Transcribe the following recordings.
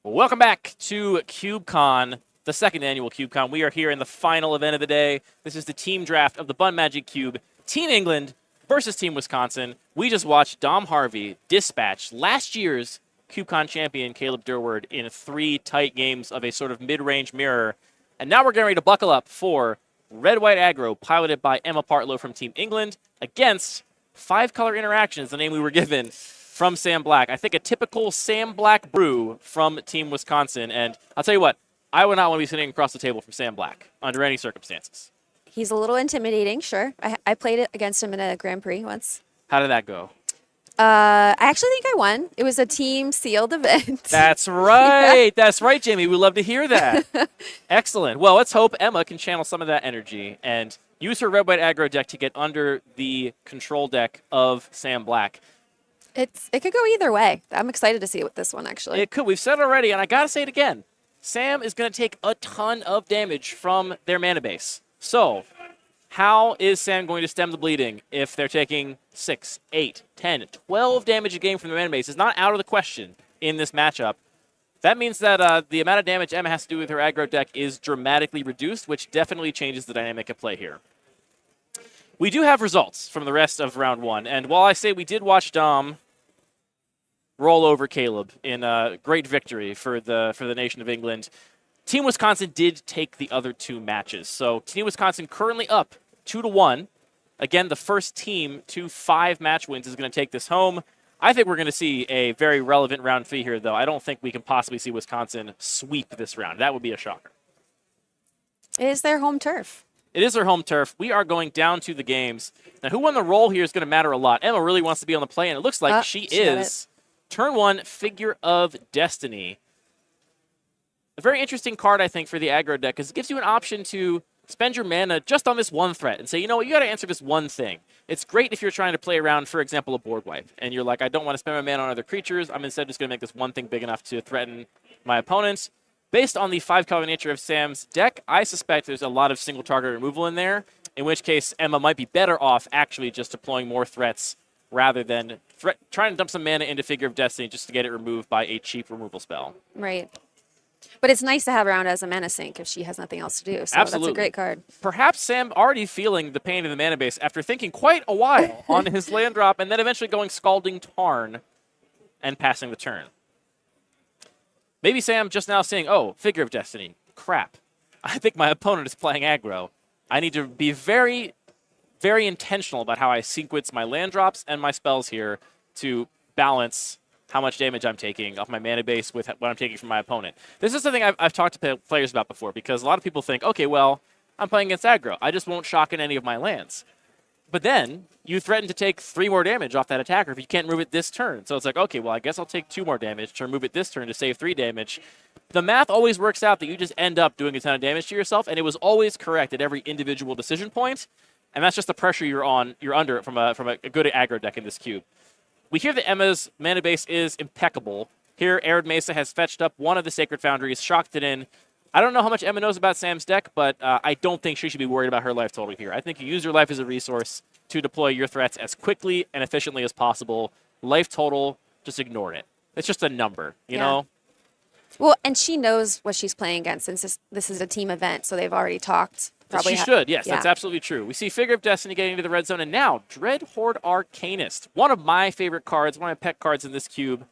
Welcome back to CubeCon, the second annual CubeCon. We are here in the final event of the day. This is the team draft of the Bun Magic Cube. Team England versus Team Wisconsin. We just watched Dom Harvey dispatch last year's CubeCon champion Caleb Durward in 3 tight games of a sort of mid-range mirror. And now we're getting ready to buckle up for Red White Aggro, piloted by Emma Partlow from Team England, against 5-color Interaction is the name we were given from Sam Black. I think a typical Sam Black brew from Team Wisconsin. And I'll tell you what, I would not want to be sitting across the table from Sam Black under any circumstances. He's a little intimidating, sure. I played it against him in a Grand Prix once. How did that go? I actually think I won. It was a team sealed event. That's right. Yeah. That's right, Jamie. We love to hear that. Excellent. Well, let's hope Emma can channel some of that energy and use her Red White Aggro deck to get under the control deck of Sam Black. It could go either way. I'm excited to see it with this one, actually. It could. We've said it already, and I got to say it again. Sam is going to take a ton of damage from their mana base. So how is Sam going to stem the bleeding if they're taking 6, 8, 10, 12 damage a game from the mana base? Is not out of the question in this matchup. That means that the amount of damage Emma has to do with her aggro deck is dramatically reduced, which definitely changes the dynamic at play here. We do have results from the rest of round 1, and while I say we did watch Dom roll over Caleb in a great victory for the nation of England, Team Wisconsin did take the other 2 matches. So Team Wisconsin currently up 2-1. Again, the first team to 5 match wins is going to take this home. I think we're going to see a very relevant round 3 here, though. I don't think we can possibly see Wisconsin sweep this round. That would be a shocker. It is their home turf. It is their home turf. We are going down to the games. Now, who won the roll here is going to matter a lot. Emma really wants to be on the play, and it looks like she is. Turn 1, Figure of Destiny. A very interesting card, I think, for the aggro deck, because it gives you an option to spend your mana just on this one threat and say, you know what, you got to answer this one thing. It's great if you're trying to play around, for example, a board wipe, and you're like, I don't want to spend my mana on other creatures. I'm instead just going to make this one thing big enough to threaten my opponents. Based on the 5-color nature of Sam's deck, I suspect there's a lot of single target removal in there, in which case Emma might be better off actually just deploying more threats rather than trying to dump some mana into Figure of Destiny just to get it removed by a cheap removal spell. Right. But it's nice to have around as a mana sink if she has nothing else to do. So Absolutely. That's a great card. Perhaps Sam already feeling the pain of the mana base after thinking quite a while on his land drop and then eventually going Scalding Tarn and passing the turn. Maybe Sam just now saying, oh, Figure of Destiny. Crap. I think my opponent is playing aggro. I need to be very, very intentional about how I sequence my land drops and my spells here to balance how much damage I'm taking off my mana base with what I'm taking from my opponent. This is something I've talked to players about before, because a lot of people think, okay, well, I'm playing against aggro. I just won't shock in any of my lands. But then you threaten to take 3 more damage off that attacker if you can't move it this turn. So it's like, okay, well, I guess I'll take 2 more damage to remove it this turn to save 3 damage. The math always works out that you just end up doing a ton of damage to yourself, and it was always correct at every individual decision point. And that's just the pressure you're under from a good aggro deck in this cube. We hear that Emma's mana base is impeccable. Here, Arid Mesa has fetched up one of the Sacred Foundries, shocked it in. I don't know how much Emma knows about Sam's deck, but I don't think she should be worried about her life total here. I think you use your life as a resource to deploy your threats as quickly and efficiently as possible. Life total, just ignore it. It's just a number, you know? Well, and she knows what she's playing against since this is a team event, so they've already talked. She should, yes, that's absolutely true. We see Figure of Destiny getting into the red zone, and now Dreadhorde Arcanist, one of my favorite cards, one of my pet cards in this cube.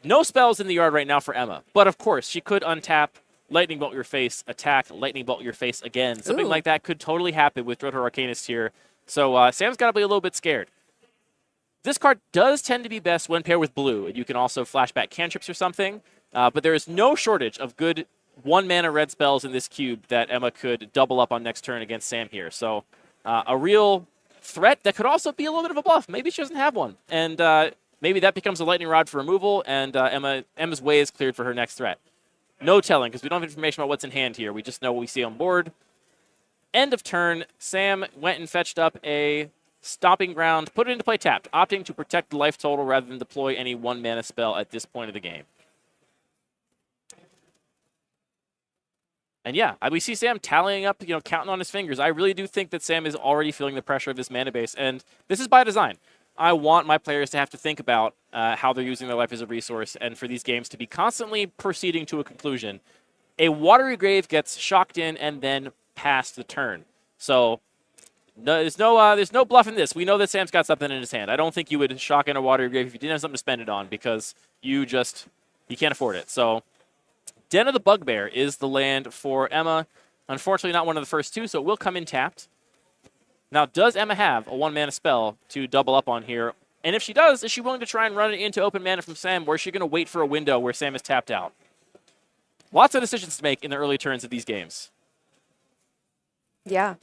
No spells in the yard right now for Emma, but of course, she could untap, Lightning Bolt your face, attack, Lightning Bolt your face again. Something like that could totally happen with Dreadhorde Arcanist here, so Sam's got to be a little bit scared. This card does tend to be best when paired with blue, and you can also flashback cantrips or something, but there is no shortage of good 1-mana red spells in this cube that Emma could double up on next turn against Sam here. So a real threat that could also be a little bit of a bluff. Maybe she doesn't have one. And maybe that becomes a lightning rod for removal, and Emma's way is cleared for her next threat. No telling, because we don't have information about what's in hand here. We just know what we see on board. End of turn, Sam went and fetched up a Stomping Ground, put it into play tapped, opting to protect the life total rather than deploy any 1-mana spell at this point of the game. And yeah, we see Sam tallying up, counting on his fingers. I really do think that Sam is already feeling the pressure of this mana base, and this is by design. I want my players to have to think about how they're using their life as a resource and for these games to be constantly proceeding to a conclusion. A Watery Grave gets shocked in and then passed the turn. So there's no bluff in this. We know that Sam's got something in his hand. I don't think you would shock in a Watery Grave if you didn't have something to spend it on because you can't afford it. So Den of the Bugbear is the land for Emma. Unfortunately, not one of the first two, so it will come in tapped. Now, does Emma have a 1-mana spell to double up on here? And if she does, is she willing to try and run it into open mana from Sam, or is she going to wait for a window where Sam is tapped out? Lots of decisions to make in the early turns of these games. Yeah.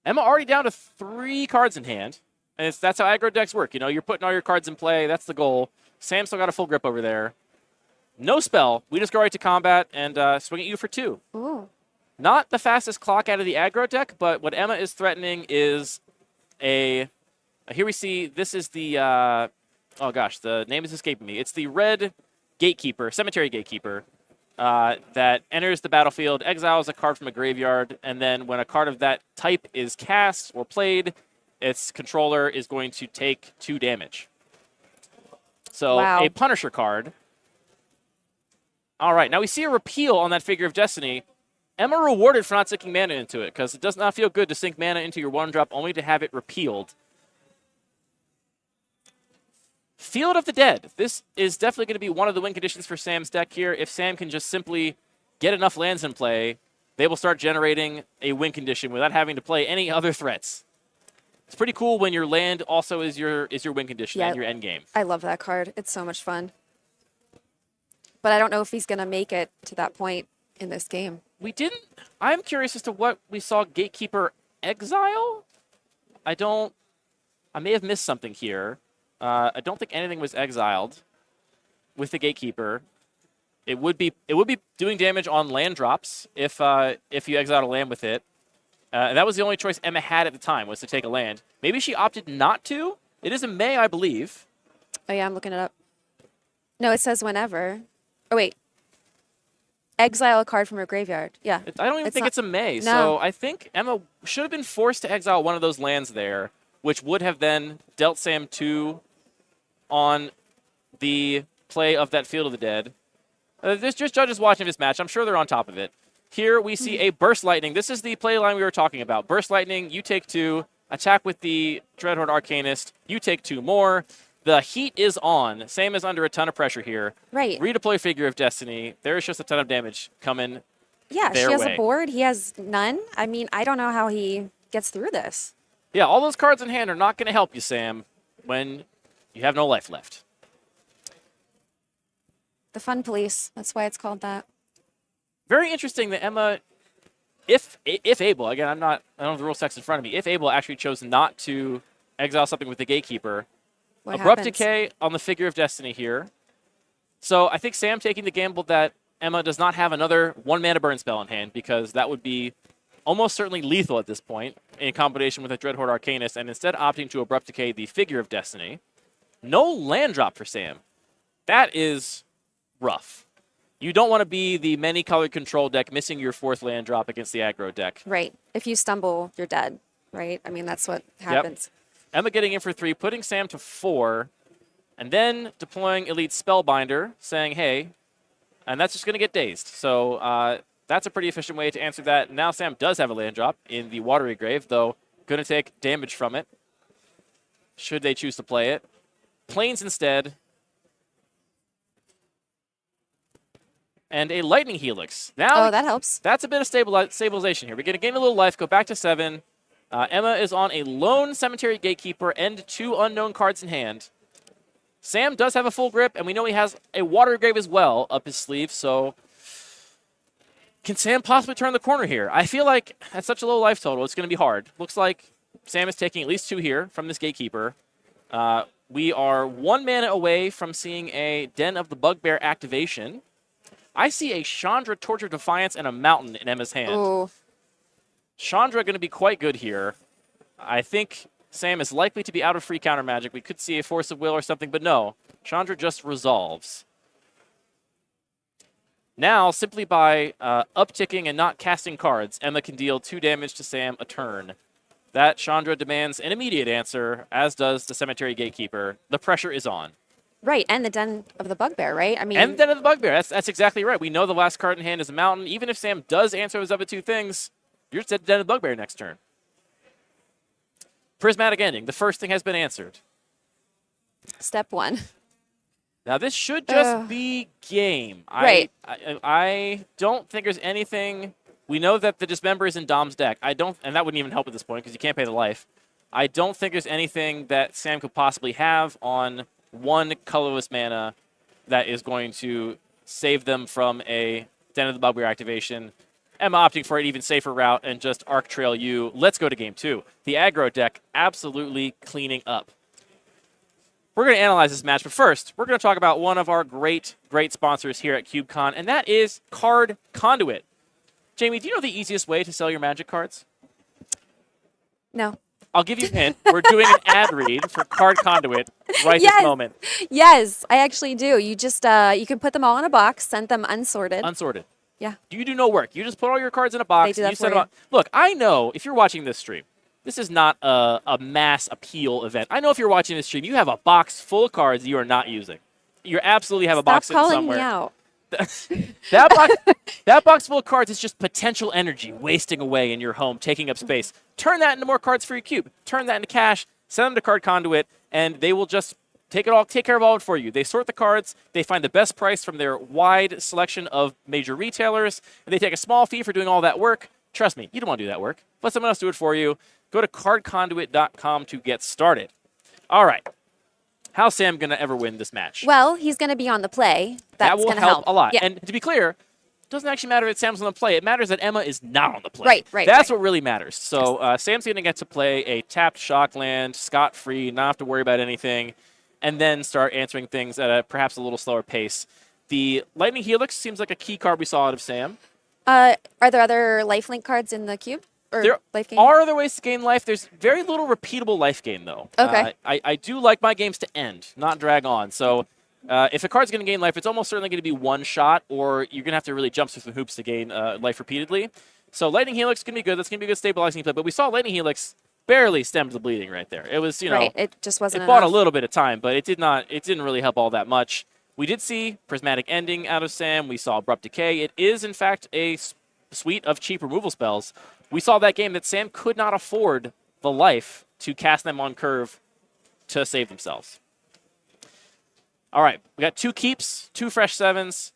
Emma already down to 3 cards in hand, and that's how aggro decks work. You know, you're putting all your cards in play. That's the goal. Sam still got a full grip over there. No spell. We just go right to combat and swing at you for 2. Ooh. Not the fastest clock out of the aggro deck, but what Emma is threatening is here we see, this is the, oh gosh, the name is escaping me. It's the red Gatekeeper, Cemetery Gatekeeper, that enters the battlefield, exiles a card from a graveyard, and then when a card of that type is cast or played, its controller is going to take 2 damage. So wow. A Punisher card. All right, now we see a repeal on that Figure of Destiny. Emma rewarded for not sinking mana into it, because it does not feel good to sink mana into your 1-drop only to have it repealed. Field of the Dead. This is definitely going to be one of the win conditions for Sam's deck here. If Sam can just simply get enough lands in play, they will start generating a win condition without having to play any other threats. It's pretty cool when your land also is your win condition and your end game. I love that card. It's so much fun. But I don't know if he's going to make it to that point in this game. We didn't. I'm curious as to what we saw Gatekeeper exile. I may have missed something here. I don't think anything was exiled with the Gatekeeper. It would be doing damage on land drops if you exiled a land with it. And that was the only choice Emma had at the time, was to take a land. Maybe she opted not to. It is in May, I believe. Oh yeah, I'm looking it up. No, it says whenever. Oh wait. Exile a card from her graveyard. Yeah. I don't even think it's a May. No. So I think Emma should have been forced to exile one of those lands there, which would have then dealt Sam 2 on the play of that Field of the Dead. There's just judges watching this match. I'm sure they're on top of it. Here we see a Burst Lightning. This is the play line we were talking about. Burst Lightning, you take 2. Attack with the Dreadhorde Arcanist, you take 2 more. The heat is on. Sam is under a ton of pressure here. Right. Redeploy Figure of Destiny. There's just a ton of damage coming Yeah, their she has way. a board. He has none. I mean, I don't know how he gets through this. Yeah, all those cards in hand are not going to help you, Sam, when you have no life left. The Fun Police. That's why it's called that. Very interesting that Emma, if able, again, I don't have the rule text in front of me, if able, actually chose not to exile something with the Gatekeeper. What Abrupt happens? Decay on the Figure of Destiny here. So I think Sam taking the gamble that Emma does not have another 1-mana burn spell in hand, because that would be almost certainly lethal at this point in combination with a Dreadhorde Arcanist, and instead opting to Abrupt Decay the Figure of Destiny. No land drop for Sam. That is rough. You don't want to be the many-colored control deck missing your 4th land drop against the aggro deck. Right. If you stumble, you're dead. Right? I mean, that's what happens. Emma getting in for 3, putting Sam to 4, and then deploying Elite Spellbinder, saying, hey, and that's just going to get dazed. So that's a pretty efficient way to answer that. Now Sam does have a land drop in the Watery Grave, though going to take damage from it, should they choose to play it. Plains instead. And a Lightning Helix. Now, Oh, that helps. that's a bit of stabilization here. We're going to gain a little life, go back to 7. Emma is on a lone Cemetery Gatekeeper and 2 unknown cards in hand. Sam does have a full grip, and we know he has a Water Grave as well up his sleeve, so can Sam possibly turn the corner here? I feel like at such a low life total, it's going to be hard. Looks like Sam is taking at least 2 here from this Gatekeeper. We are 1 mana away from seeing a Den of the Bugbear activation. I see a Chandra, Torch of Defiance, and a Mountain in Emma's hand. Ooh. Chandra going to be quite good here. I think Sam is likely to be out of free counter magic. We could see a Force of Will or something, but no. Chandra just resolves. Now, simply by upticking and not casting cards, Emma can deal 2 damage to Sam a turn. That Chandra demands an immediate answer, as does the Cemetery Gatekeeper. The pressure is on. Right, and the Den of the Bugbear, right? I mean, And then of the Bugbear. That's exactly right. We know the last card in hand is a mountain. Even if Sam does answer those other two things, you're just at the Den of the Bugbear next turn. Prismatic Ending. The first thing has been answered. step one. Now, this should just be game. Right. I don't think there's anything. We know that the Dismember is in Dom's deck. And that wouldn't even help at this point because you can't pay the life. I don't think there's anything that Sam could possibly have on one colorless mana that is going to save them from a Den of the Bugbear activation. Emma opting for an even safer route and just Arc Trail you. Let's go to game 2. The aggro deck absolutely cleaning up. We're going to analyze this match, but first, we're going to talk about one of our great sponsors here at CubeCon, and that is Card Conduit. Jamie, do you know the easiest way to sell your Magic cards? No. I'll give you a hint. We're doing an ad read for Card Conduit right Yes. this moment. Yes, I actually do. You just you can put them all in a box, send them unsorted. Unsorted. Yeah. You do no work. You just put all your cards in a box. They do that you send for them out. Look, I know if you're watching this stream, this is not a mass appeal event. I know if you're watching this stream, you have a box full of cards you are not using. You absolutely have a box Stop sitting calling somewhere. me out. That box full of cards is just potential energy wasting away in your home, taking up space. Turn that into more cards for your cube. Turn that into cash. Send them to Card Conduit, and they will just take care of all of it for you. They sort the cards. They find the best price from their wide selection of major retailers, and they take a small fee for doing all that work. Trust me, you don't want to do that work. Let someone else do it for you. Go to cardconduit.com to get started. All right. How's Sam going to ever win this match? Well, he's going to be on the play. That That's will going to help a lot. Yeah. And to be clear, it doesn't actually matter that Sam's on the play. It matters that Emma is not on the play. Right. That's what really matters. So Sam's going to get to play a tapped shock land, scot-free, not have to worry about anything, and then start answering things at perhaps a little slower pace. The Lightning Helix seems like a key card we saw out of Sam. Are there other lifelink cards in the cube? Or There life gain? are other ways to gain life. There's very little repeatable life gain, though. Okay. I do like my games to end, not drag on. So if a card's going to gain life, it's almost certainly going to be one shot, or you're going to have to really jump through some hoops to gain life repeatedly. So Lightning Helix can be good. That's going to be a good stabilizing play. But we saw Lightning Helix barely stemmed the bleeding right there. It was, Right. It just wasn't it bought a enough. little bit of time, but it didn't really help all that much. We did see Prismatic Ending out of Sam. We saw Abrupt Decay. It is, in fact, a suite of cheap removal spells. We saw that game that Sam could not afford the life to cast them on curve to save themselves. All right, we got 2 keeps, 2 fresh 7s.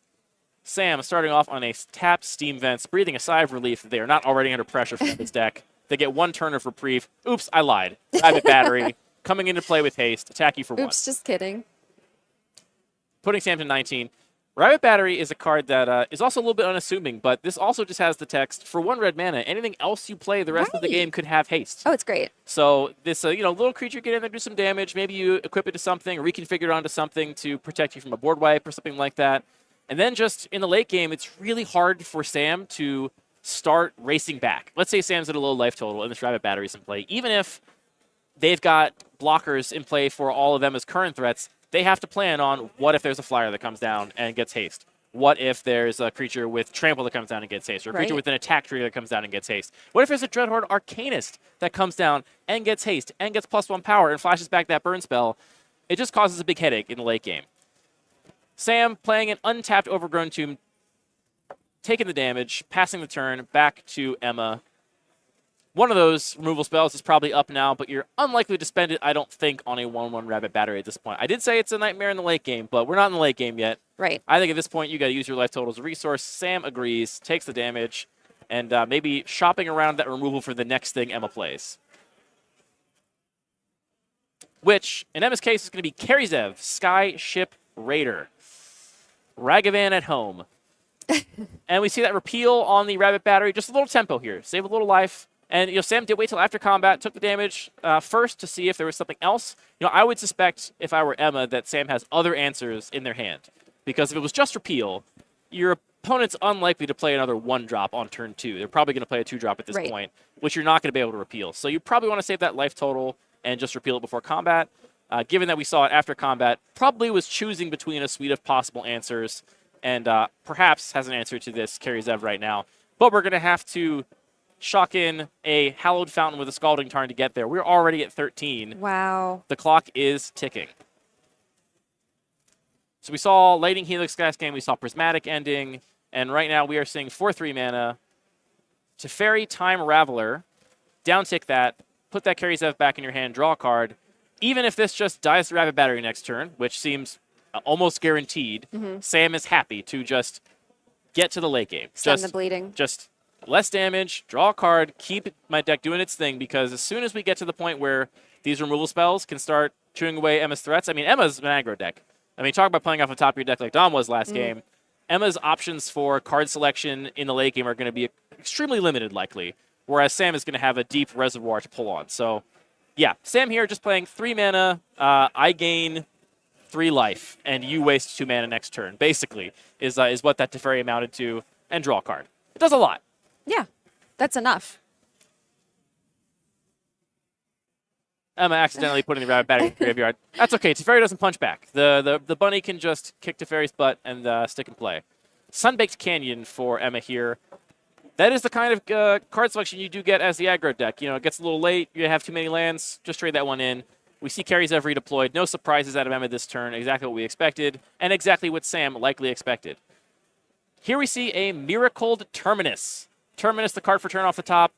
Sam starting off on a tapped Steam Vents, breathing a sigh of relief that they are not already under pressure from this deck. They get 1 turn of reprieve. Oops, I lied. Rabbit Battery coming into play with haste. Attack you for 1. Oops, just kidding. Putting Sam to 19. Rabbit Battery is a card that is also a little bit unassuming, but this also just has the text, for 1 red mana, anything else you play the rest of the Right. game could have haste. Oh, it's great. So this little creature get in there, do some damage. Maybe you equip it to something, reconfigure it onto something to protect you from a board wipe or something like that. And then just in the late game, it's really hard for Sam to start racing back. Let's say Sam's at a low life total and this Rabbit Battery's in play. Even if they've got blockers in play for all of Emma's current threats, they have to plan on what if there's a flyer that comes down and gets haste. What if there's a creature with trample that comes down and gets haste, or a creature Right. with an attack trigger that comes down and gets haste? What if there's a Dreadhorde Arcanist that comes down and gets haste and gets +1 power and flashes back that burn spell? It just causes a big headache in the late game. Sam playing an untapped Overgrown Tomb, taking the damage, passing the turn, back to Emma. One of those removal spells is probably up now, but you're unlikely to spend it, I don't think, on a 1/1 Rabbit Battery at this point. I did say it's a nightmare in the late game, but we're not in the late game yet. Right. I think at this point, you got to use your life total as a resource. Sam agrees, takes the damage, and maybe shopping around that removal for the next thing Emma plays. Which, in Emma's case, is going to be Karizev, Skyship Raider. Ragavan at home. And we see that repeal on the Rabbit Battery. Just a little tempo here. Save a little life. And Sam did wait till after combat, took the damage first to see if there was something else. I would suspect, if I were Emma, that Sam has other answers in their hand. Because if it was just repeal, your opponent's unlikely to play another 1-drop on turn 2. They're probably going to play a 2-drop at this Right. point, which you're not going to be able to repeal. So you probably want to save that life total and just repeal it before combat. Given that we saw it after combat, probably was choosing between a suite of possible answers and perhaps has an answer to this Karizev right now. But we're going to have to shock in a Hallowed Fountain with a Scalding Tarn to get there. We're already at 13. Wow. The clock is ticking. So we saw Lightning Helix last game. We saw Prismatic ending. And right now we are seeing 4/3 mana. Teferi, Time Raveler. Downtick that. Put that Carry Zev back in your hand. Draw a card. Even if this just dies to Rapid Battery next turn, which seems almost guaranteed, Sam is happy to just get to the late game. Send the bleeding. Just less damage, draw a card, keep my deck doing its thing, because as soon as we get to the point where these removal spells can start chewing away Emma's threats, I mean, Emma's an aggro deck. I mean, talk about playing off the top of your deck like Dom was last game. Emma's options for card selection in the late game are going to be extremely limited, likely, whereas Sam is going to have a deep reservoir to pull on. So, yeah, Sam here just playing 3 mana. I gain 3 life, and you waste 2 mana next turn, basically, is what that Teferi amounted to, and draw a card. It does a lot. Yeah, that's enough. Emma accidentally putting the Rapid Battery in the graveyard. That's okay. Teferi doesn't punch back. The bunny can just kick Teferi's butt and stick and play. Sunbaked Canyon for Emma here. That is the kind of card selection you do get as the aggro deck. You know, it gets a little late. You have too many lands. Just trade that one in. We see Carries every deployed. No surprises out of Emma this turn. Exactly what we expected, and exactly what Sam likely expected. Here we see a Miracled Terminus. Terminus, the card for turn off the top.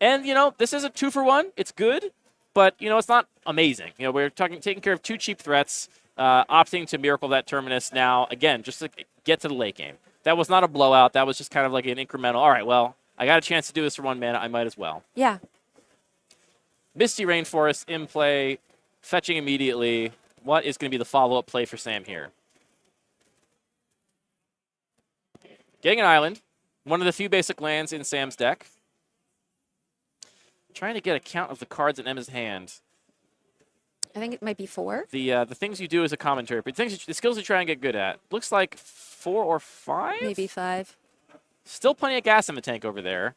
And, you know, this is a 2-for-1. It's good, but, you know, it's not amazing. You know, we're taking care of 2 cheap threats, opting to Miracle that Terminus now, again, just to get to the late game. That was not a blowout. That was just kind of like an incremental, all right, well, I got a chance to do this for 1 mana. I might as well. Yeah. Misty Rainforest in play, fetching immediately. What is going to be the follow-up play for Sam here? Getting an island. One of the few basic lands in Sam's deck. Trying to get a count of the cards in Emma's hand. I think it might be 4. The things you do as a commentary, but the skills you try and get good at. Looks like 4 or 5? Maybe 5. Still plenty of gas in the tank over there.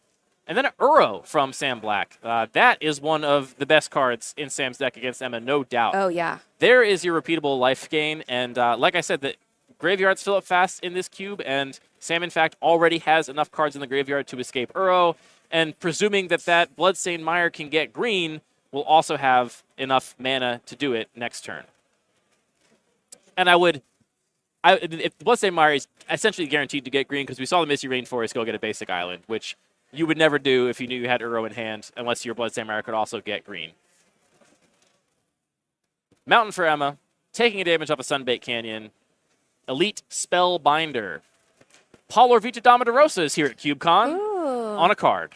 And then an Uro from Sam Black. That is one of the best cards in Sam's deck against Emma, no doubt. Oh, yeah. There is your repeatable life gain. And like I said, the graveyards fill up fast in this cube, and Sam, in fact, already has enough cards in the graveyard to escape Uro. And presuming that Bloodstained Mire can get green, will also have enough mana to do it next turn. And if Bloodstained Mire is essentially guaranteed to get green, because we saw the Misty Rainforest go get a basic island, which you would never do if you knew you had Uro in hand, unless your Bloodstained Mire could also get green. Mountain for Emma, taking a damage off a Sunbaked Canyon. Elite Spellbinder. Paulo Vita Domidarosa is here at CubeCon on a card.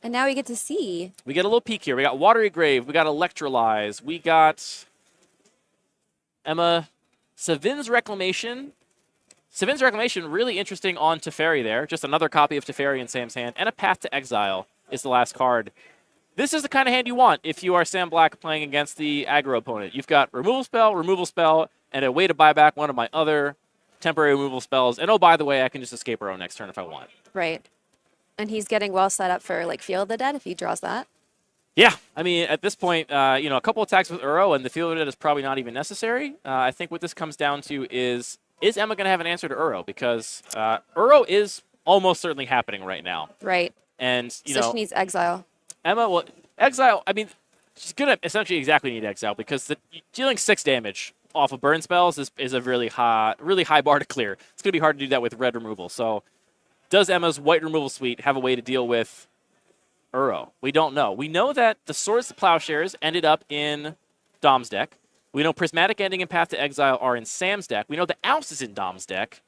And now we get to see. We get a little peek here. We got Watery Grave. We got Electrolyze. We got Emma Savin's Reclamation. Savin's Reclamation, really interesting on Teferi there. Just another copy of Teferi in Sam's hand. And a Path to Exile is the last card. This is the kind of hand you want if you are Sam Black playing against the aggro opponent. You've got removal spell, and a way to buy back one of my other temporary removal spells. And oh, by the way, I can just escape Uro next turn if I want. Right. And he's getting well set up for, like, Field of the Dead if he draws that. Yeah. I mean, at this point, you know, a couple attacks with Uro, and the Field of the Dead is probably not even necessary. I think what this comes down to is Emma going to have an answer to Uro? Because Uro is almost certainly happening right now. Right. And, you so know, she needs Exile. Emma, well, Exile, I mean, she's going to essentially exactly need Exile, because dealing 6 damage off of burn spells is a really high bar to clear. It's going to be hard to do that with red removal. So does Emma's white removal suite have a way to deal with Uro? We don't know. We know that the Swords to Plowshares ended up in Dom's deck. We know Prismatic Ending and Path to Exile are in Sam's deck. We know the Ounce is in Dom's deck.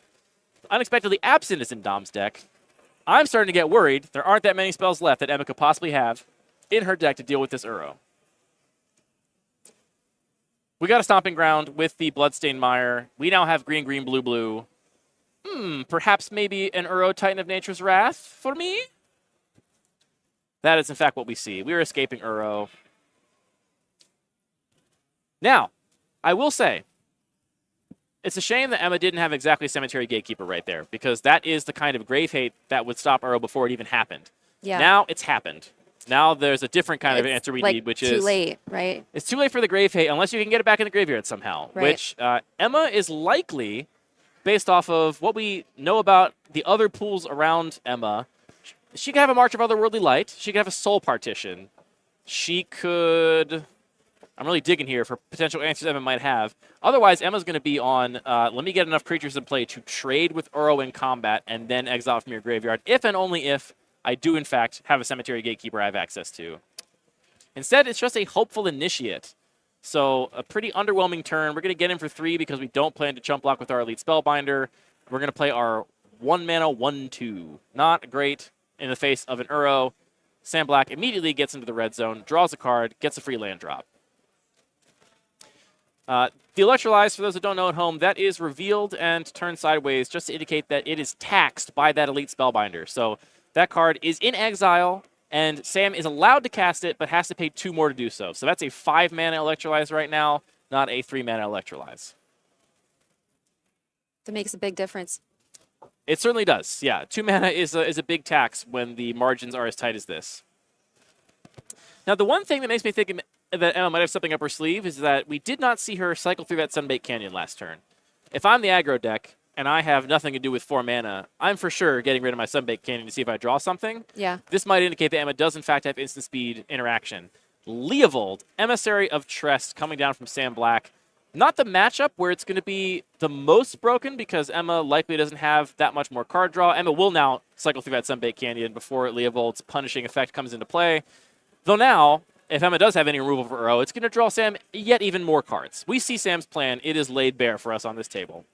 Unexpectedly Absent is in Dom's deck. I'm starting to get worried. There aren't that many spells left that Emma could possibly have in her deck to deal with this Uro. We got a Stomping Ground with the Bloodstained Mire. We now have green, green, blue, blue. Perhaps maybe an Uro Titan of Nature's Wrath for me? That is, in fact, what we see. We are escaping Uro. Now, I will say, it's a shame that Emma didn't have exactly Cemetery Gatekeeper right there, because that is the kind of grave hate that would stop Uro before it even happened. Yeah. Now it's happened. Now there's a different kind of answer we need, which is... too late, right? It's too late for the grave hate, unless you can get it back in the graveyard somehow, right. Which Emma is likely, based off of what we know about the other pools around Emma, She could have a March of Otherworldly Light. She could have a Soul Partition. She could... I'm really digging here for potential answers Emma might have. Otherwise, Emma's going to be on, let me get enough creatures in play to trade with Uro in combat and then exile from your graveyard, if and only if I do, in fact, have a Cemetery Gatekeeper I have access to. Instead, it's just a Hopeful Initiate. So a pretty underwhelming turn. We're going to get in for 3 because we don't plan to chump block with our Elite Spellbinder. We're going to play our 1-mana 1/2. Not great in the face of an Uro. Sam Black immediately gets into the red zone, draws a card, gets a free land drop. The Electrolyze, for those that don't know at home, that is revealed and turned sideways just to indicate that it is taxed by that Elite Spellbinder. So that card is in exile, and Sam is allowed to cast it, but has to pay 2 more to do so. So that's a 5-mana Electrolyze right now, not a 3-mana Electrolyze. That makes a big difference. It certainly does, yeah. 2 mana is a big tax when the margins are as tight as this. Now, the one thing that makes me think that Emma might have something up her sleeve is that we did not see her cycle through that Sunbaked Canyon last turn. If I'm the aggro deck and I have nothing to do with 4 mana, I'm for sure getting rid of my Sunbaked Canyon to see if I draw something. Yeah. This might indicate that Emma does, in fact, have instant speed interaction. Leovold, Emissary of Trest, coming down from Sam Black. Not the matchup where it's going to be the most broken because Emma likely doesn't have that much more card draw. Emma will now cycle through that Sunbaked Canyon before Leovold's punishing effect comes into play. Though now, if Emma does have any removal for Uro, it's going to draw Sam yet even more cards. We see Sam's plan. It is laid bare for us on this table.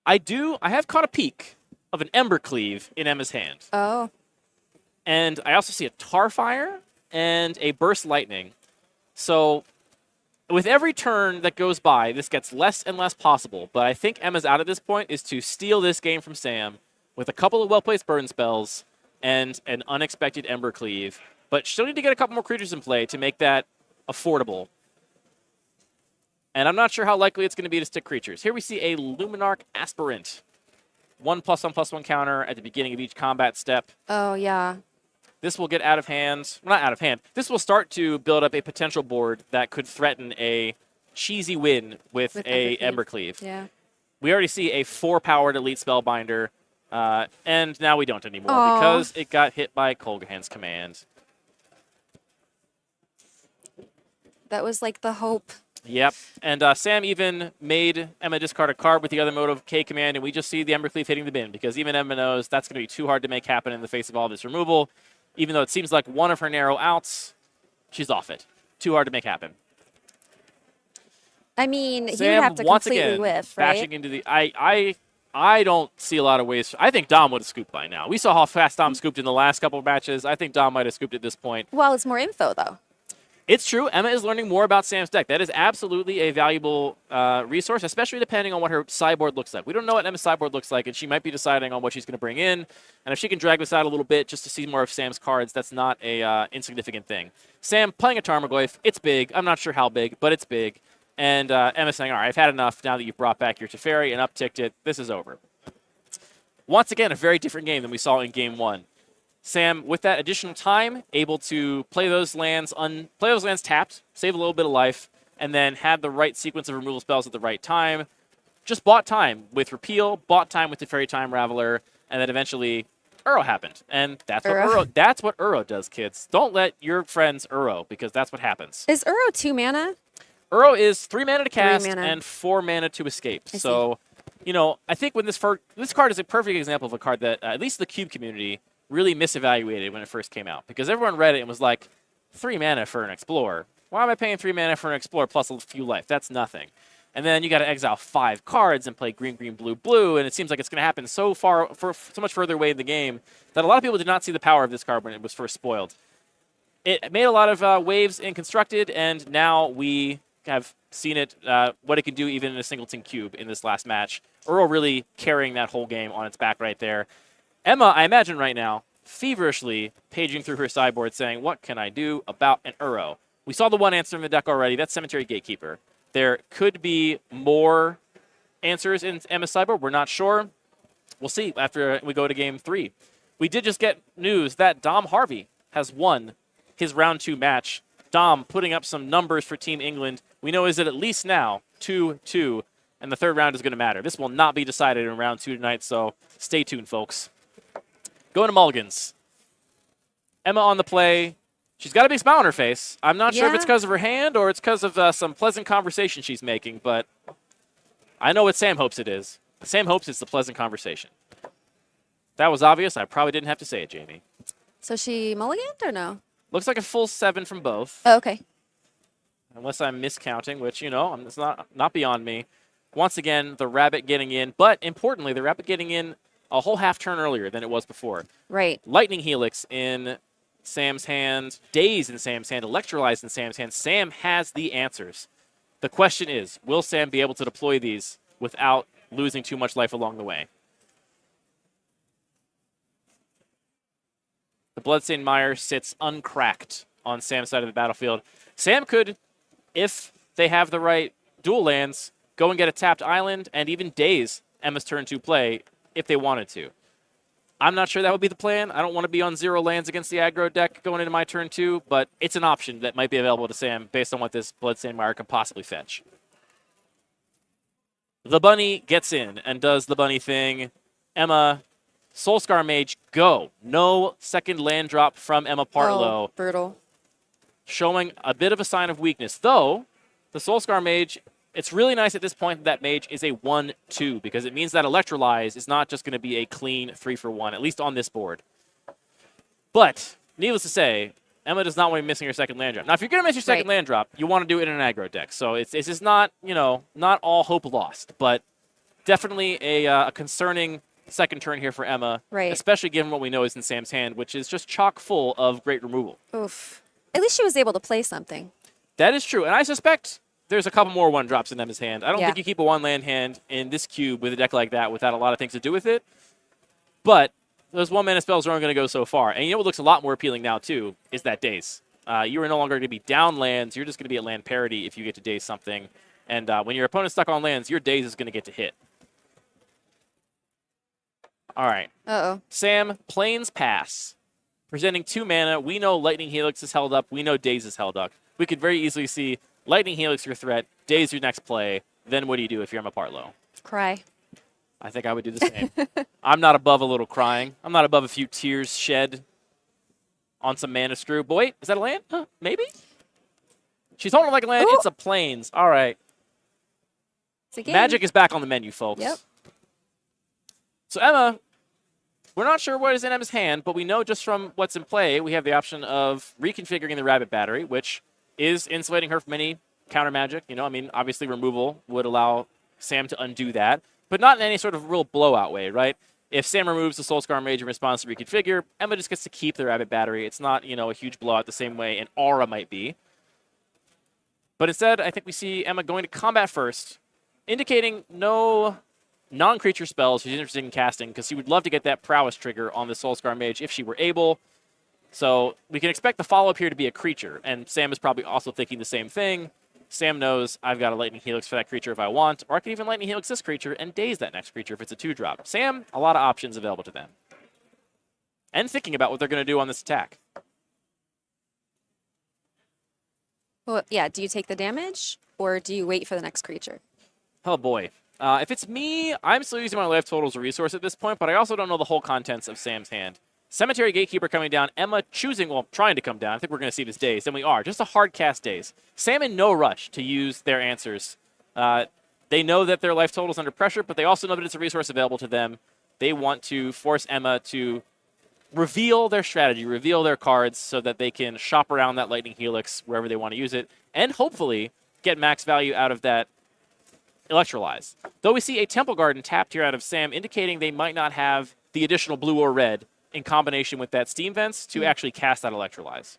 I have caught a peek of an Embercleave in Emma's hand. Oh. And I also see a Tarfire and a Burst Lightning. So with every turn that goes by, this gets less and less possible. But I think Emma's out at this point is to steal this game from Sam with a couple of well-placed burn spells and an unexpected Embercleave. But she'll need to get a couple more creatures in play to make that affordable. And I'm not sure how likely it's going to be to stick creatures. Here we see a Luminarch Aspirant. 1+1/+1 counter at the beginning of each combat step. Oh, yeah. This will get out of hand. Well, not out of hand. This will start to build up a potential board that could threaten a cheesy win with a Embercleave. Yeah. We already see a 4-powered Elite Spellbinder. And now we don't anymore because it got hit by Kolgahan's command. That was like the hope. Yep. And Sam even made Emma discard a card with the other mode of K command, and we just see the Embercleave hitting the bin because even Emma knows that's going to be too hard to make happen in the face of all this removal. Even though it seems like one of her narrow outs, she's off it. Too hard to make happen. I mean, Sam, you have to once completely again, whiff, right? bashing into the... I don't see a lot of ways. I think Dom would have scooped by now. We saw how fast Dom scooped in the last couple of matches. I think Dom might have scooped at this point. Well, it's more info, though. It's true. Emma is learning more about Sam's deck. That is absolutely a valuable resource, especially depending on what her sideboard looks like. We don't know what Emma's sideboard looks like, and she might be deciding on what she's going to bring in. And if she can drag this out a little bit just to see more of Sam's cards, that's not a insignificant thing. Sam playing a Tarmogoyf. It's big. I'm not sure how big, but it's big. And Emma's saying, all right, I've had enough now that you've brought back your Teferi and upticked it. This is over. Once again, a very different game than we saw in Game 1. Sam, with that additional time, able to play those lands tapped, save a little bit of life, and then had the right sequence of removal spells at the right time. Just bought time with Repeal, bought time with the Fairy Time Raveler, and then eventually Uro happened. And that's what Uro does, kids. Don't let your friends Uro, because that's what happens. Is Uro 2 mana? Uro is 3 mana to cast 3 mana. and 4 mana to escape. So, you know, I think when this card is a perfect example of a card that at least the Cube community really misevaluated when it first came out, because everyone read it and was like, 3 mana for an Explorer. Why am I paying 3 mana for an Explorer plus a few life? That's nothing. And then you got to exile 5 cards and play green, green, blue, blue, and it seems like it's going to happen so much further away in the game that a lot of people did not see the power of this card when it was first spoiled. It made a lot of waves in Constructed, and now we have seen it, what it can do even in a singleton cube in this last match. Uro really carrying that whole game on its back right there. Emma, I imagine right now, feverishly paging through her sideboard saying, what can I do about an Uro? We saw the one answer in the deck already. That's Cemetery Gatekeeper. There could be more answers in Emma's sideboard. We're not sure. We'll see after we go to Game 3. We did just get news that Dom Harvey has won his round 2 match. Dom putting up some numbers for Team England. We know is it at least now 2-2, and the third round is going to matter. This will not be decided in round 2 tonight, so stay tuned, folks. Going to mulligans. Emma on the play. She's got a big smile on her face. I'm not sure if it's because of her hand or it's because of some pleasant conversation she's making, but I know what Sam hopes it is. Sam hopes it's the pleasant conversation. That was obvious. I probably didn't have to say it, Jamie. So she mulliganed or no? Looks like a full 7 from both. Oh, okay. Unless I'm miscounting, which, it's not beyond me. Once again, the rabbit getting in, but importantly, the rabbit getting in a whole half turn earlier than it was before. Right. Lightning Helix in Sam's hand, Daze in Sam's hand, Electrolyze in Sam's hand. Sam has the answers. The question is, will Sam be able to deploy these without losing too much life along the way? The Bloodstained Mire sits uncracked on Sam's side of the battlefield. Sam could, if they have the right dual lands, go and get a tapped island and even daze Emma's turn 2 play if they wanted to. I'm not sure that would be the plan. I don't want to be on 0 lands against the aggro deck going into my turn 2, but it's an option that might be available to Sam based on what this Bloodstained Mire can possibly fetch. The bunny gets in and does the bunny thing. Emma, Soulscar Mage, go. No second land drop from Emma Partlow. Oh, brutal. Showing a bit of a sign of weakness. Though, the Soulscar Mage, it's really nice at this point that Mage is a 1-2 because it means that Electrolyze is not just going to be a clean 3-for-1, at least on this board. But, needless to say, Emma does not want to be missing her second land drop. Now, if you're going to miss your second land drop, you want to do it in an aggro deck. So it's just not, not all hope lost, but definitely a concerning second turn here for Emma, right, especially given what we know is in Sam's hand, which is just chock full of great removal. Oof. At least she was able to play something. That is true, and I suspect there's a couple more 1-drops in Emma's hand. I don't think you keep a 1-land hand in this cube with a deck like that without a lot of things to do with it, but those 1-mana spells are only going to go so far. And what looks a lot more appealing now, too, is that Daze. You are no longer going to be down lands. You're just going to be at land parity if you get to Daze something. And when your opponent's stuck on lands, your Daze is going to get to hit. All right. Uh-oh. Sam, Plains Pass. Presenting 2 mana. We know Lightning Helix is held up. We know Daze is held up. We could very easily see Lightning Helix your threat, Daze your next play. Then what do you do if you're Emma Partlow? Cry. I think I would do the same. I'm not above a little crying. I'm not above a few tears shed on some mana screw. But wait, is that a land? Huh, maybe? She's holding it like a land. Ooh. It's a Plains. All right. It's a game. Magic is back on the menu, folks. Yep. So Emma, we're not sure what is in Emma's hand, but we know just from what's in play, we have the option of reconfiguring the Rabbit Battery, which is insulating her from any counter magic. Obviously removal would allow Sam to undo that, but not in any sort of real blowout way, right? If Sam removes the Soulscar Mage in response to reconfigure, Emma just gets to keep the Rabbit Battery. It's not, a huge blowout the same way an Aura might be. But instead, I think we see Emma going to combat first, indicating no non-creature spells she's interested in casting because she would love to get that prowess trigger on the Soulscar Mage if she were able. So we can expect the follow-up here to be a creature, and Sam is probably also thinking the same thing. Sam knows I've got a Lightning Helix for that creature if I want, or I can even Lightning Helix this creature and daze that next creature if it's a 2-drop. Sam, a lot of options available to them. And thinking about what they're going to do on this attack. Well, yeah, do you take the damage, or do you wait for the next creature? Oh, boy. If it's me, I'm still using my life total as a resource at this point, but I also don't know the whole contents of Sam's hand. Cemetery Gatekeeper coming down. Emma trying to come down. I think we're going to see this Daze, and we are. Just a hard cast Daze. Sam in no rush to use their answers. They know that their life total is under pressure, but they also know that it's a resource available to them. They want to force Emma to reveal their strategy, reveal their cards, so that they can shop around that Lightning Helix wherever they want to use it, and hopefully get max value out of that Electrolyze. Though we see a Temple Garden tapped here out of Sam, indicating they might not have the additional blue or red in combination with that Steam Vents to actually cast that Electrolyze.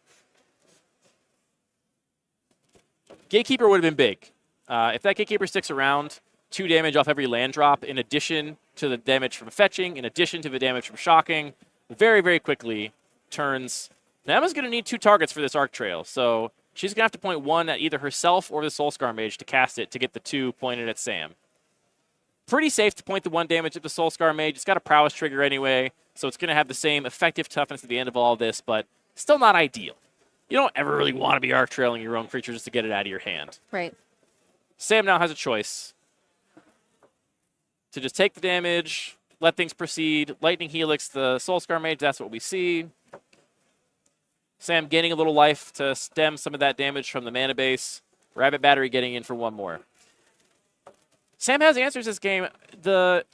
Gatekeeper would have been big. If that Gatekeeper sticks around, 2 damage off every land drop, in addition to the damage from fetching, in addition to the damage from shocking, very, very quickly turns. Now, Emma's going to need 2 targets for this Arc Trail, so she's going to have to point 1 at either herself or the Soulscar Mage to cast it to get the 2 pointed at Sam. Pretty safe to point the 1 damage at the Soulscar Mage. It's got a prowess trigger anyway, so it's going to have the same effective toughness at the end of all of this, but still not ideal. You don't ever really want to be arc trailing your own creature just to get it out of your hand. Right. Sam now has a choice to just take the damage, let things proceed. Lightning Helix, the Soulscar Mage, that's what we see. Sam gaining a little life to stem some of that damage from the mana base. Rabbit Battery getting in for one more. Sam has answers this game. The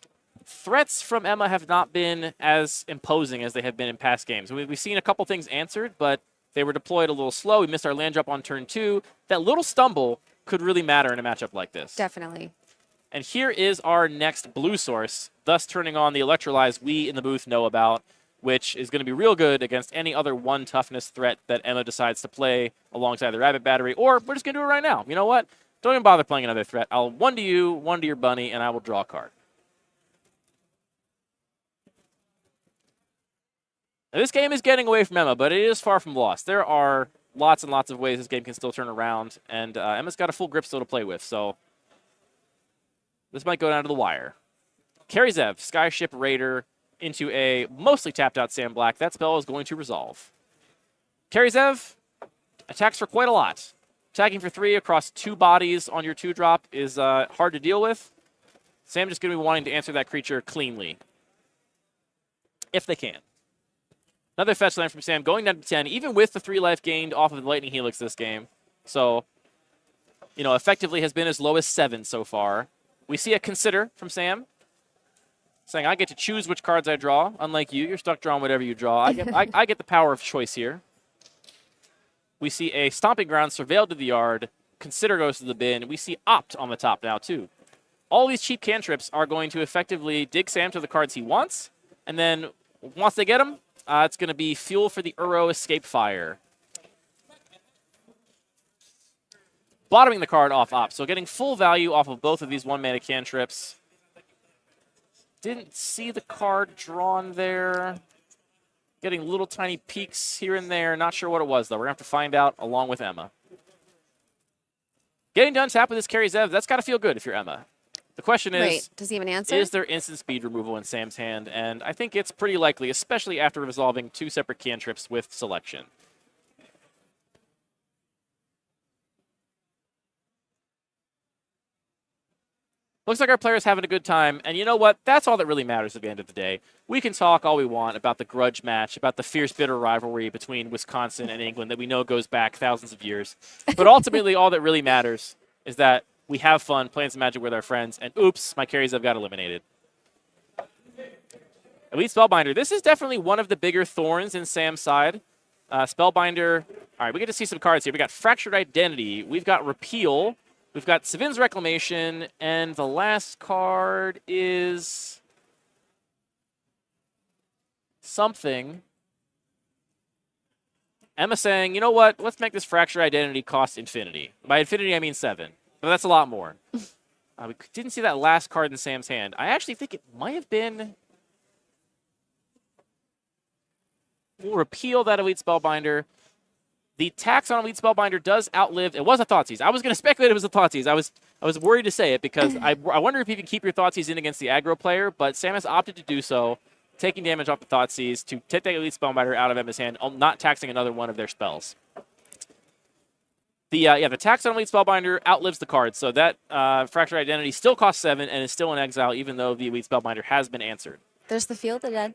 threats from Emma have not been as imposing as they have been in past games. We've seen a couple things answered, but they were deployed a little slow. We missed our land drop on turn 2. That little stumble could really matter in a matchup like this. Definitely. And here is our next blue source, thus turning on the Electrolyze we in the booth know about, which is going to be real good against any other 1 toughness threat that Emma decides to play alongside the Rabbit Battery, or we're just going to do it right now. You know what? Don't even bother playing another threat. I'll 1 to you, 1 to your bunny, and I will draw a card. Now, this game is getting away from Emma, but it is far from lost. There are lots and lots of ways this game can still turn around, and Emma's got a full grip still to play with, so this might go down to the wire. Karizev, Skyship Raider, into a mostly tapped out Sam Black. That spell is going to resolve. Karizev attacks for quite a lot. Attacking for 3 across 2 bodies on your 2-drop is hard to deal with. Sam just going to be wanting to answer that creature cleanly, if they can. Another fetch land from Sam, going down to 10, even with the 3 life gained off of the Lightning Helix this game. So, you know, effectively has been as low as 7 so far. We see a Consider from Sam, saying, I get to choose which cards I draw. Unlike you, you're stuck drawing whatever you draw. I get the power of choice here. We see a Stomping Ground, Surveil to the Yard, Consider goes to the bin. We see Opt on the top now, too. All these cheap cantrips are going to effectively dig Sam to the cards he wants, and then once they get them, it's going to be fuel for the Uro Escape Fire. Bottoming the card off Opt, so getting full value off of both of these 1-mana cantrips. Didn't see the card drawn there. Getting little tiny peeks here and there. Not sure what it was, though. We're going to have to find out along with Emma. Getting done tap with this Karizev, that's got to feel good if you're Emma. The question is, Wait, does he have an answer? Is there instant speed removal in Sam's hand? And I think it's pretty likely, especially after resolving 2 separate cantrips with selection. Looks like our player's having a good time, and you know what? That's all that really matters at the end of the day. We can talk all we want about the grudge match, about the fierce, bitter rivalry between Wisconsin and England that we know goes back thousands of years. But ultimately, all that really matters is that we have fun playing some Magic with our friends, and oops, my carries have got eliminated. Elite Spellbinder. This is definitely one of the bigger thorns in Sam's side. Spellbinder. All right, we get to see some cards here. We got Fractured Identity. We've got Repeal. We've got Savin's Reclamation, and the last card is something. Emma saying, you know what, let's make this Fractured Identity cost infinity. By infinity, I mean 7, but that's a lot more. We didn't see that last card in Sam's hand. I actually think it might have been... We'll repeal that Elite Spellbinder. The tax on Elite Spellbinder does outlive... It was a Thoughtseize. I was going to speculate it was a Thoughtseize. I was worried to say it because I wonder if you can keep your Thoughtseize in against the aggro player, but Sam has opted to do so, taking damage off the Thoughtseize to take the Elite Spellbinder out of Emma's hand, not taxing another one of their spells. The tax on Elite Spellbinder outlives the card, so that Fractured Identity still costs 7 and is still in exile, even though the Elite Spellbinder has been answered. There's the Field of the Dead.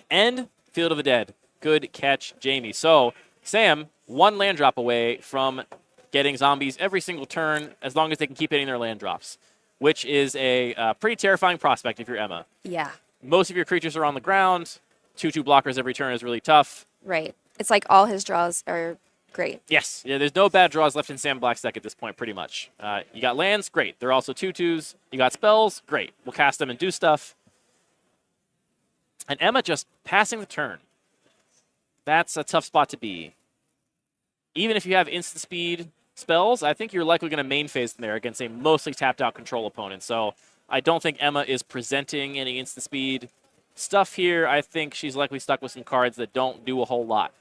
And Field of the Dead. Good catch, Jamie. So, Sam, 1 land drop away from getting zombies every single turn, as long as they can keep hitting their land drops, which is a pretty terrifying prospect if you're Emma. Yeah. Most of your creatures are on the ground. 2/2 blockers every turn is really tough. Right. It's like all his draws are great. Yes. Yeah, there's no bad draws left in Sam Black's deck at this point, pretty much. You got lands, great. They're also 2/2s. You got spells, great. We'll cast them and do stuff. And Emma just passing the turn. That's a tough spot to be. Even if you have instant speed spells, I think you're likely going to main phase them there against a mostly tapped out control opponent. So I don't think Emma is presenting any instant speed stuff here. I think she's likely stuck with some cards that don't do a whole lot.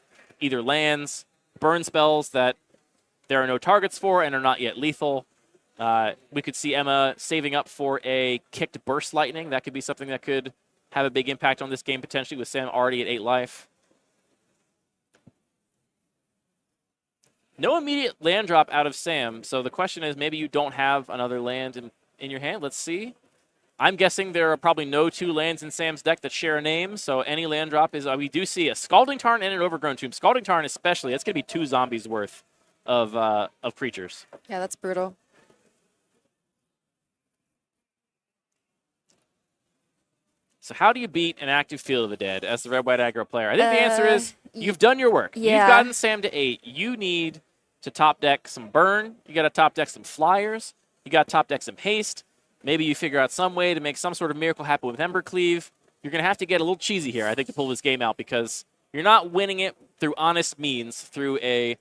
Either lands, burn spells that there are no targets for and are not yet lethal. We could see Emma saving up for a kicked Burst Lightning. That could be something that could have a big impact on this game potentially with Sam already at 8 life. No immediate land drop out of Sam, so the question is maybe you don't have another land in your hand. Let's see. I'm guessing there are probably no 2 lands in Sam's deck that share a name, so any land drop is... we do see a Scalding Tarn and an Overgrown Tomb. Scalding Tarn especially, that's going to be 2 zombies worth of creatures. Yeah, that's brutal. So how do you beat an active Field of the Dead as the red-white aggro player? I think the answer is you've done your work. Yeah. You've gotten Sam to 8. You need to top deck some Burn. You got to top deck some Flyers. You got to top deck some Haste. Maybe you figure out some way to make some sort of miracle happen with Embercleave. You're going to have to get a little cheesy here, I think, to pull this game out because you're not winning it through honest means, through a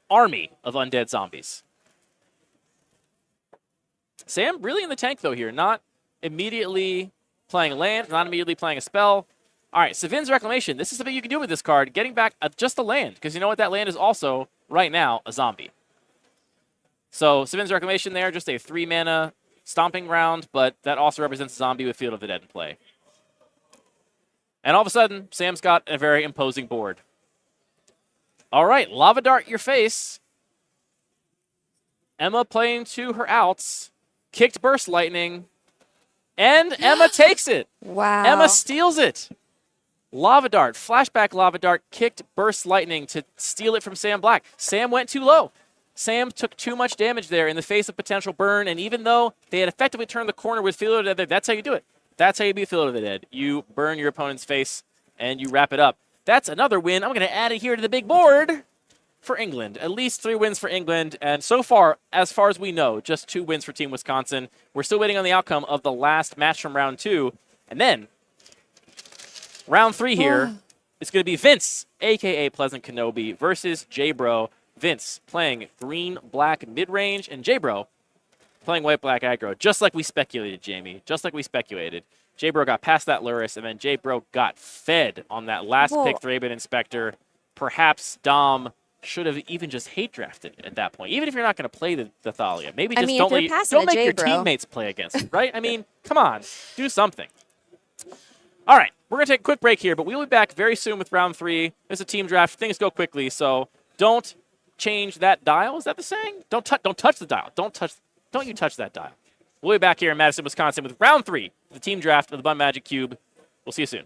army of undead zombies. Sam really in the tank, though, here. Not immediately playing a land, not immediately playing a spell. All right, Savin's Reclamation. This is something you can do with this card, getting back just a land, because you know what? That land is also, right now, a zombie. So Savin's Reclamation there, just a 3-mana stomping ground, but that also represents a zombie with Field of the Dead in play. And all of a sudden, Sam's got a very imposing board. All right, Lava Dart your face. Emma playing to her outs. Kicked Burst Lightning. And Emma takes it. Wow. Emma steals it. Lava Dart, flashback Lava Dart, kicked Burst Lightning to steal it from Sam Black. Sam went too low. Sam took too much damage there in the face of potential burn, and even though they had effectively turned the corner with Field of the Dead, that's how you do it. That's how you beat Field of the Dead. You burn your opponent's face, and you wrap it up. That's another win. I'm going to add it here to the big board for England. At least 3 wins for England, and so far as we know, just 2 wins for Team Wisconsin. We're still waiting on the outcome of the last match from round 2, and then round 3 here, it's going to be Vince, a.k.a. Pleasant Kenobi, versus J-Bro. Vince playing green-black mid-range, and J-Bro playing white-black aggro, just like we speculated, Jamie. Just like we speculated. J-Bro got past that Luris, and then J-Bro got fed on that last pick, Thraben Inspector. Perhaps Dom should have even just hate drafted at that point, even if you're not going to play the Thalia. Maybe just don't make your teammates play against it, right? I mean, come on, do something. All right, we're going to take a quick break here, but we'll be back very soon with round 3. It's a team draft. Things go quickly, so don't change that dial. Is that the saying? Don't touch the dial. Don't you touch that dial. We'll be back here in Madison, Wisconsin with round 3 of the team draft of the Bun Magic Cube. We'll see you soon.